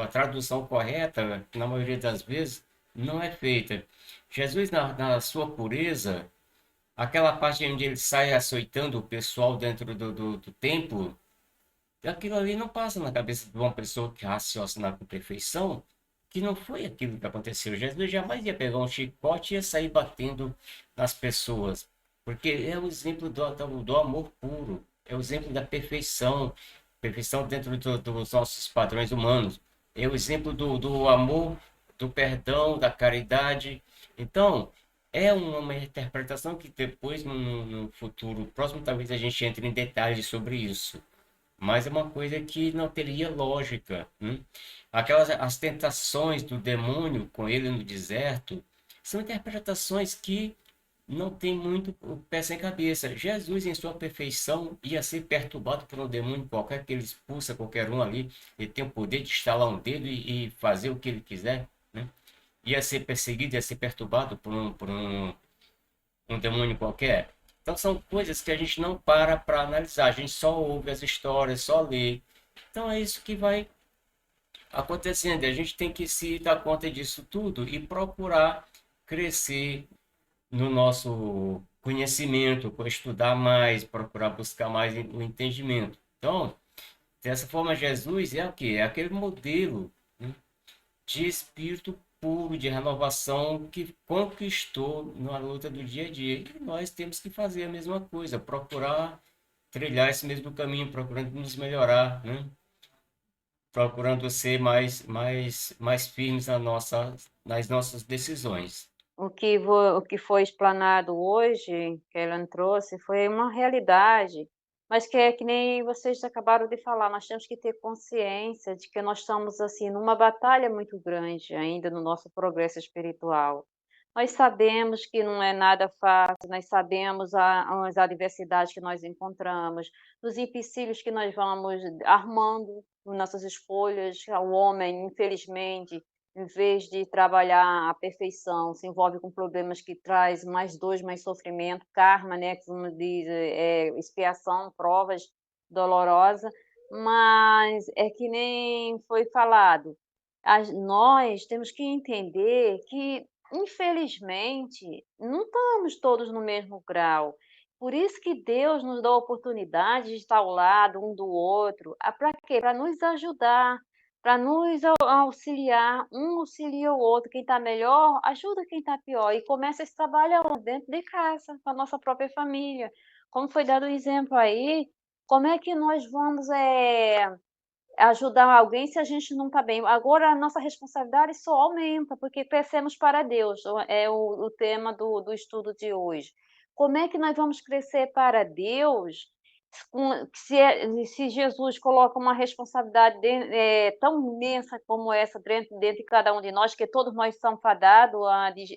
a tradução correta, na maioria das vezes, não é feita. Jesus, na sua pureza, aquela parte onde ele sai açoitando o pessoal dentro do templo, aquilo ali não passa na cabeça de uma pessoa que raciocina com perfeição, que não foi aquilo que aconteceu. Jesus jamais ia pegar um chicote e ia sair batendo nas pessoas, porque é o exemplo do amor puro, é o exemplo da perfeição, perfeição dentro dos nossos padrões humanos, é o exemplo do amor, do perdão, da caridade. Então, é uma interpretação que depois, no futuro próximo, talvez a gente entre em detalhes sobre isso. Mas é uma coisa que não teria lógica. As tentações do demônio com ele no deserto são interpretações que não tem muito o pé sem cabeça. Jesus, em sua perfeição, ia ser perturbado por um demônio qualquer, que ele expulsa qualquer um ali. Ele tem o poder de estalar um dedo e fazer o que ele quiser, né? Ia ser perseguido, ia ser perturbado por um demônio qualquer. Então são coisas que a gente não para analisar, a gente só ouve as histórias, só lê. Então é isso que vai acontecendo. A gente tem que se dar conta disso tudo e procurar crescer no nosso conhecimento, estudar mais, procurar buscar mais o entendimento. Então, dessa forma, Jesus é o quê? É aquele modelo, né, de espírito puro, de renovação que conquistou na luta do dia a dia. E nós temos que fazer a mesma coisa, procurar trilhar esse mesmo caminho, procurando nos melhorar, né? Procurando ser mais firmes nas nossas decisões. O que foi explanado hoje, que Ellen trouxe, foi uma realidade, mas que é que nem vocês acabaram de falar, nós temos que ter consciência de que nós estamos, assim, numa batalha muito grande ainda no nosso progresso espiritual. Nós sabemos que não é nada fácil, nós sabemos as adversidades que nós encontramos, os empecilhos que nós vamos armando nas nossas escolhas. O homem, infelizmente, em vez de trabalhar a perfeição, se envolve com problemas que traz mais dor, mais sofrimento, karma, né, que como diz, expiação, provas dolorosas, mas é que nem foi falado, nós temos que entender que, infelizmente, não estamos todos no mesmo grau. Por isso que Deus nos dá a oportunidade de estar ao lado um do outro, para quê? Para nos ajudar, para nos auxiliar, um auxilia o outro, quem está melhor ajuda quem está pior, e começa esse trabalho aonde? Dentro de casa, com a nossa própria família. Como foi dado o exemplo aí, como é que nós vamos ajudar alguém se a gente não está bem? Agora a nossa responsabilidade só aumenta, porque crescemos para Deus, é o tema do estudo de hoje. Como é que nós vamos crescer para Deus se Jesus coloca uma responsabilidade tão imensa como essa dentro de cada um de nós, que todos nós somos fadados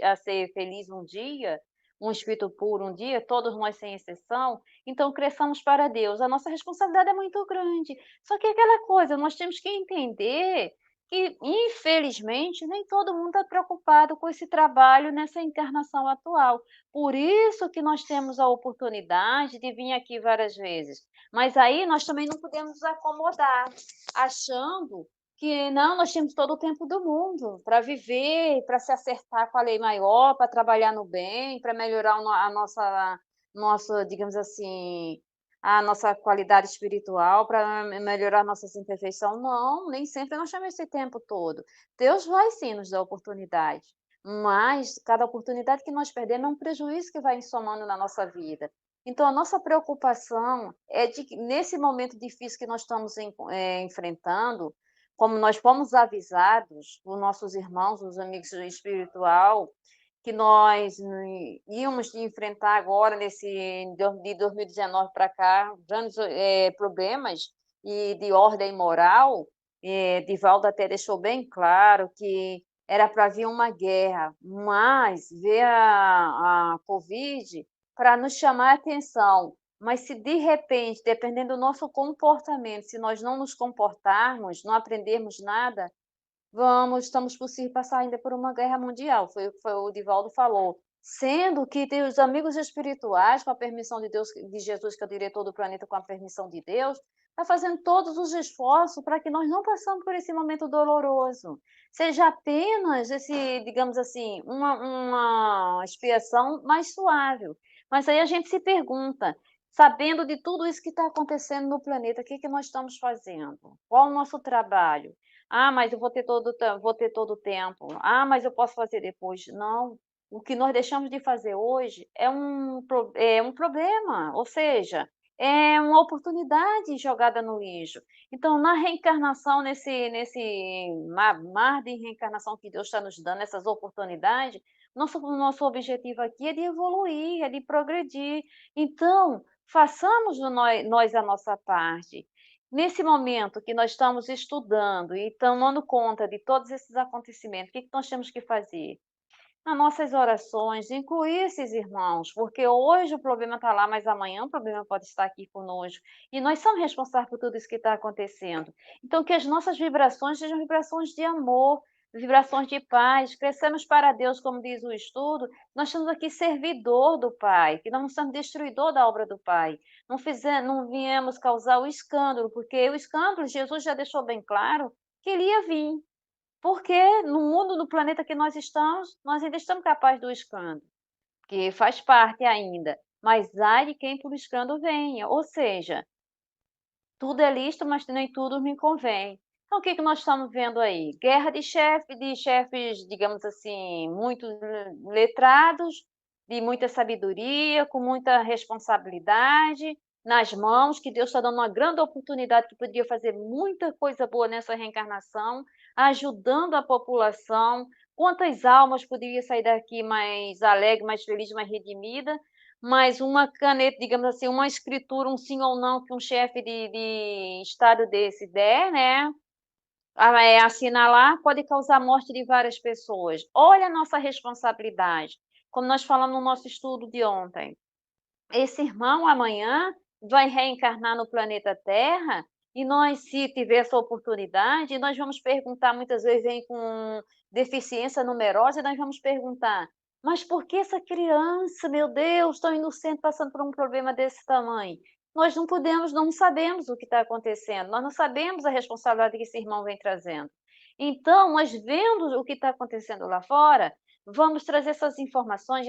a ser feliz um dia, um espírito puro um dia, todos nós sem exceção, então cresçamos para Deus. A nossa responsabilidade é muito grande. Só que é aquela coisa, nós temos que entender que, infelizmente, nem todo mundo está preocupado com esse trabalho nessa encarnação atual. Por isso que nós temos a oportunidade de vir aqui várias vezes. Mas aí nós também não podemos nos acomodar, achando que não, nós temos todo o tempo do mundo para viver, para se acertar com a lei maior, para trabalhar no bem, para melhorar nossa, digamos assim, a nossa qualidade espiritual, para melhorar nossa imperfeição. Não, nem sempre nós temos esse tempo todo. Deus vai sim nos dar oportunidade, mas cada oportunidade que nós perdemos é um prejuízo que vai somando na nossa vida. Então, a nossa preocupação é de que, nesse momento difícil que nós estamos enfrentando, como nós fomos avisados por nossos irmãos, os amigos espiritual, que nós íamos enfrentar agora, de 2019 para cá, grandes problemas de ordem moral. Divaldo até deixou bem claro que era para vir uma guerra, mas veio a Covid para nos chamar a atenção. Mas se de repente, dependendo do nosso comportamento, se nós não nos comportarmos, não aprendermos nada, estamos possível passar ainda por uma guerra mundial, foi o que o Divaldo falou. Sendo que tem os amigos espirituais, com a permissão de Deus, de Jesus, que é o diretor do planeta, com a permissão de Deus, está fazendo todos os esforços para que nós não passemos por esse momento doloroso. Seja apenas digamos assim, uma expiação mais suave. Mas aí a gente se pergunta, sabendo de tudo isso que está acontecendo no planeta, o que que nós estamos fazendo? Qual o nosso trabalho? Ah, mas eu vou ter todo o tempo. Ah, mas eu posso fazer depois. Não. O que nós deixamos de fazer hoje é um problema, ou seja, é uma oportunidade jogada no lixo. Então, na reencarnação, nesse mar de reencarnação que Deus está nos dando, essas oportunidades, nosso objetivo aqui é de evoluir, é de progredir. Então, façamos nós a nossa parte. Nesse momento que nós estamos estudando e tomando conta de todos esses acontecimentos, o que que nós temos que fazer? Nas nossas orações, incluir esses irmãos, porque hoje o problema está lá, mas amanhã o problema pode estar aqui conosco. E nós somos responsáveis por tudo isso que está acontecendo. Então, que as nossas vibrações sejam vibrações de amor, vibrações de paz. Crescemos para Deus, como diz o estudo, nós estamos aqui servidor do Pai, que nós não somos destruidor da obra do Pai. Não viemos causar o escândalo, porque o escândalo, Jesus já deixou bem claro que ele ia vir. Porque no mundo, no planeta que nós estamos, nós ainda estamos capazes do escândalo, que faz parte ainda, mas ai de quem por escândalo venha, ou seja, tudo é lícito, mas nem tudo me convém. Então o que que nós estamos vendo aí? Guerra de chefes, digamos assim, muito letrados, de muita sabedoria, com muita responsabilidade nas mãos, que Deus está dando uma grande oportunidade, que podia fazer muita coisa boa nessa reencarnação, ajudando a população. Quantas almas poderiam sair daqui mais alegre, mais feliz, mais redimida, mas uma caneta, digamos assim, uma escritura, um sim ou não que um chefe de estado desse der, né, assinalar, pode causar a morte de várias pessoas. Olha a nossa responsabilidade, como nós falamos no nosso estudo de ontem. Esse irmão amanhã vai reencarnar no planeta Terra e nós, se tiver essa oportunidade, nós vamos perguntar, muitas vezes vem com deficiência numerosa, e nós vamos perguntar, mas por que essa criança, meu Deus, tão inocente, passando por um problema desse tamanho? Nós não podemos, não sabemos o que está acontecendo, nós não sabemos a responsabilidade que esse irmão vem trazendo. Então, nós vendo o que está acontecendo lá fora, vamos trazer essas informações,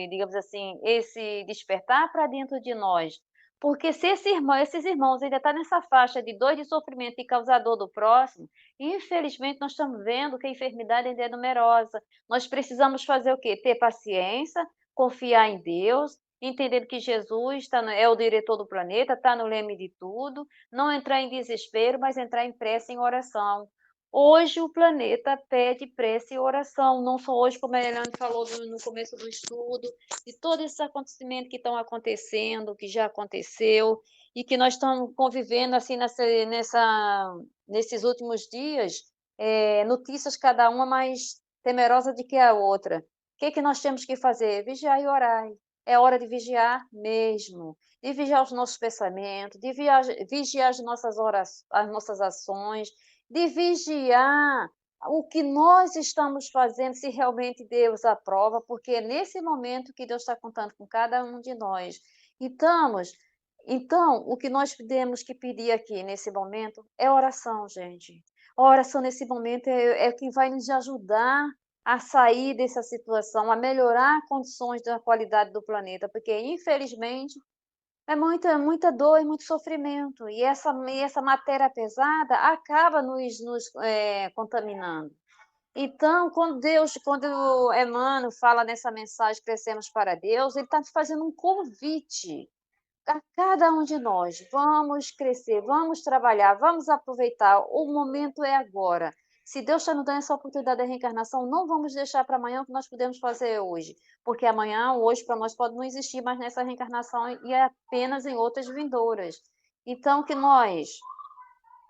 digamos assim, esse despertar para dentro de nós. Porque se esses irmãos ainda estão nessa faixa de dor, de sofrimento e causador do próximo, infelizmente nós estamos vendo que a enfermidade ainda é numerosa. Nós precisamos fazer o quê? Ter paciência, confiar em Deus, entendendo que Jesus é o diretor do planeta, está no leme de tudo, não entrar em desespero, mas entrar em prece, em oração. Hoje o planeta pede prece e oração, não só hoje, como a Eliane falou no começo do estudo, de todos esses acontecimentos que estão acontecendo, que já aconteceu, e que nós estamos convivendo assim nesses últimos dias, notícias cada uma mais temerosa do que a outra. O que que nós temos que fazer? Vigiar e orar. É hora de vigiar mesmo, de vigiar os nossos pensamentos, de vigiar as nossas ações, de vigiar o que nós estamos fazendo, se realmente Deus aprova, porque é nesse momento que Deus está contando com cada um de nós. Então, o que nós temos que pedir aqui nesse momento é oração, gente. A oração nesse momento é quem vai nos ajudar a sair dessa situação, a melhorar condições da qualidade do planeta, porque infelizmente é muita dor e muito sofrimento, e essa matéria pesada acaba nos contaminando. Então, quando Emmanuel fala nessa mensagem Crescemos para Deus, ele está fazendo um convite a cada um de nós. Vamos crescer, vamos trabalhar, vamos aproveitar, o momento é agora. Se Deus está nos dando essa oportunidade da reencarnação, não vamos deixar para amanhã o que nós podemos fazer hoje, porque amanhã, hoje, para nós pode não existir mais nessa reencarnação e é apenas em outras vindouras. Então, que nós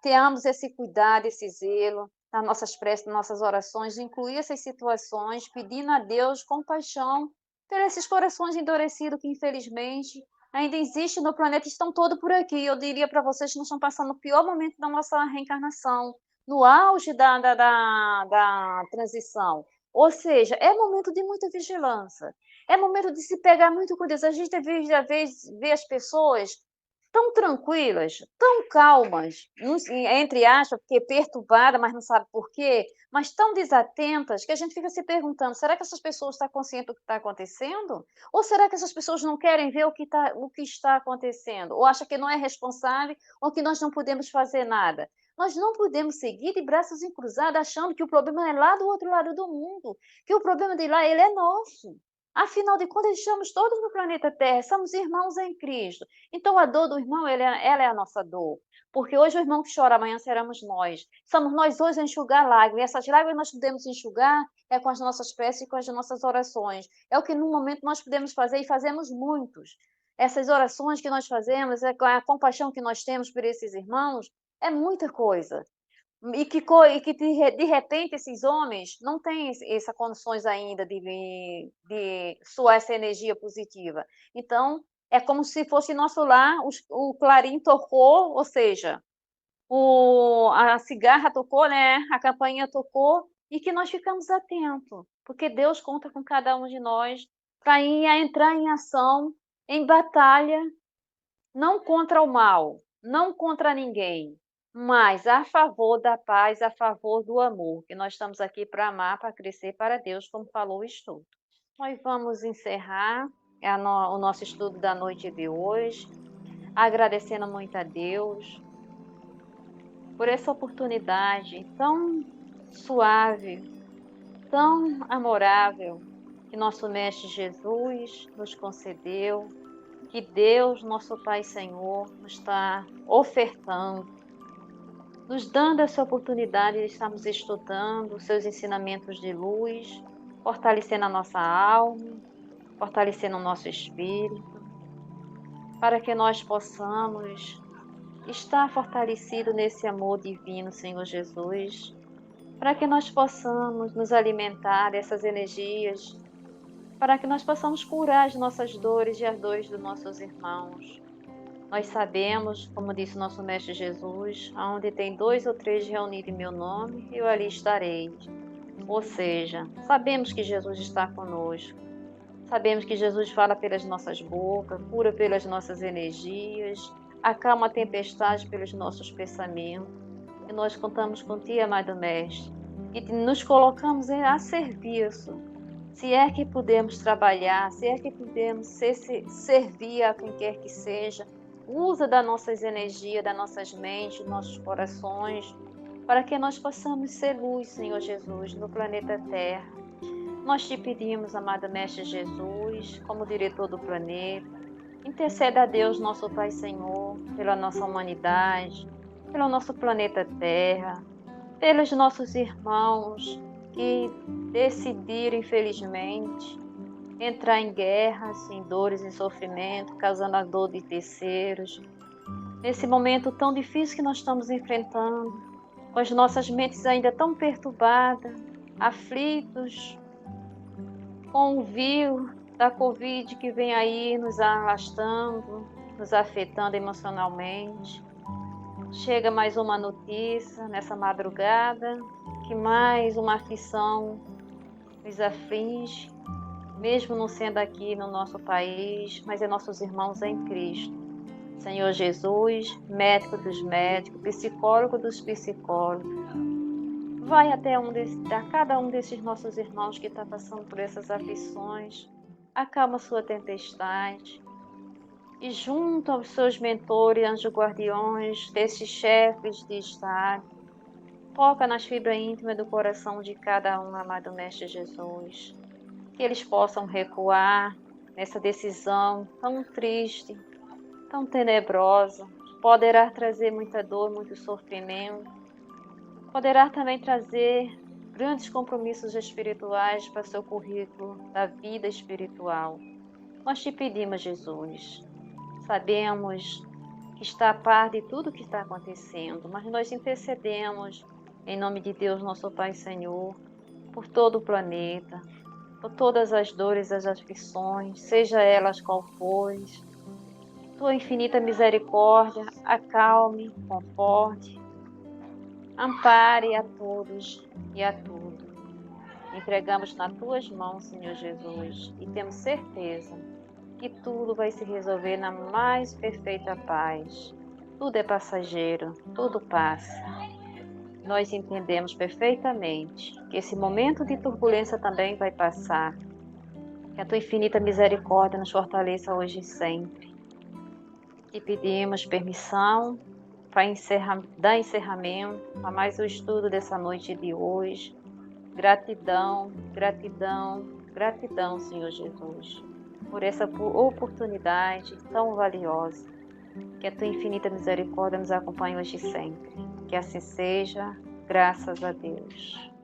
tenhamos esse cuidado, esse zelo nas nossas preces, nas nossas orações, incluir essas situações, pedindo a Deus compaixão por esses corações endurecidos que, infelizmente, ainda existem no planeta, estão todos por aqui. Eu diria para vocês que nós estamos passando o pior momento da nossa reencarnação, no auge da transição. Ou seja, é momento de muita vigilância, é momento de se pegar muito com Deus. A gente às vezes vê as pessoas tão tranquilas, tão calmas, entre aspas, porque perturbada, mas não sabe por quê, mas tão desatentas que a gente fica se perguntando, será que essas pessoas estão conscientes do que está acontecendo? Ou será que essas pessoas não querem ver o que está acontecendo? Ou acham que não é responsável, ou que nós não podemos fazer nada? Nós não podemos seguir de braços cruzados achando que o problema é lá do outro lado do mundo, que o problema de lá ele é nosso. Afinal de contas, estamos todos no planeta Terra, somos irmãos em Cristo. Então, a dor do irmão, ela é a nossa dor. Porque hoje o irmão que chora, amanhã seremos nós. Somos nós hoje a enxugar lágrimas. E essas lágrimas nós podemos enxugar com as nossas preces e com as nossas orações. É o que no momento nós podemos fazer e fazemos muitos. Essas orações que nós fazemos, a compaixão que nós temos por esses irmãos, é muita coisa. E que de repente esses homens não têm essas condições ainda de suar essa energia positiva. Então, é como se fosse nosso lar, o clarim tocou, ou seja, a cigarra tocou, né? A campainha tocou, e que nós ficamos atentos, porque Deus conta com cada um de nós para entrar em ação, em batalha, não contra o mal, não contra ninguém, mas a favor da paz, a favor do amor, que nós estamos aqui para amar, para crescer para Deus, como falou o estudo. Nós vamos encerrar o nosso estudo da noite de hoje, agradecendo muito a Deus por essa oportunidade tão suave, tão amorável, que nosso Mestre Jesus nos concedeu, que Deus, nosso Pai Senhor, nos está ofertando, nos dando essa oportunidade de estarmos estudando os seus ensinamentos de luz, fortalecendo a nossa alma, fortalecendo o nosso espírito, para que nós possamos estar fortalecidos nesse amor divino, Senhor Jesus, para que nós possamos nos alimentar dessas energias, para que nós possamos curar as nossas dores e as dores dos nossos irmãos. Nós sabemos, como disse nosso Mestre Jesus, onde tem 2 ou 3 reunidos em meu nome, eu ali estarei. Ou seja, sabemos que Jesus está conosco. Sabemos que Jesus fala pelas nossas bocas, cura pelas nossas energias, acalma a tempestade pelos nossos pensamentos. E nós contamos com Ti, amado Mestre, e nos colocamos a serviço. Se é que podemos trabalhar, se é que podemos servir a quem quer que seja, usa das nossas energias, das nossas mentes, dos nossos corações, para que nós possamos ser luz, Senhor Jesus, no planeta Terra. Nós te pedimos, amado Mestre Jesus, como diretor do planeta, interceda a Deus, nosso Pai Senhor, pela nossa humanidade, pelo nosso planeta Terra, pelos nossos irmãos que decidiram, infelizmente, entrar em guerras, em dores, em sofrimento, causando a dor de terceiros. Nesse momento tão difícil que nós estamos enfrentando, com as nossas mentes ainda tão perturbadas, aflitos, com o vírus da Covid que vem aí nos arrastando, nos afetando emocionalmente. Chega mais uma notícia nessa madrugada, que mais uma aflição nos aflige, mesmo não sendo aqui no nosso país, mas é nossos irmãos em Cristo. Senhor Jesus, médico dos médicos, psicólogo dos psicólogos, vai até a cada um desses nossos irmãos que está passando por essas aflições, acalma sua tempestade, e junto aos seus mentores, anjos guardiões, desses chefes de Estado, toca nas fibras íntimas do coração de cada um, amado Mestre Jesus, que eles possam recuar nessa decisão tão triste, tão tenebrosa, poderá trazer muita dor, muito sofrimento, poderá também trazer grandes compromissos espirituais para seu currículo da vida espiritual. Nós te pedimos, Jesus, sabemos que está a par de tudo que está acontecendo, mas nós intercedemos em nome de Deus, nosso Pai Senhor, por todo o planeta, por todas as dores, as aflições, seja elas qual forem. Tua infinita misericórdia acalme, conforte, ampare a todos e a tudo. Entregamos nas tuas mãos, Senhor Jesus, e temos certeza que tudo vai se resolver na mais perfeita paz. Tudo é passageiro, tudo passa. Nós entendemos perfeitamente que esse momento de turbulência também vai passar. Que a tua infinita misericórdia nos fortaleça hoje e sempre. E pedimos permissão para dar encerramento a mais o estudo dessa noite de hoje. Gratidão, gratidão, gratidão, Senhor Jesus, por essa oportunidade tão valiosa. Que a tua infinita misericórdia nos acompanhe hoje e sempre. Que assim seja, graças a Deus.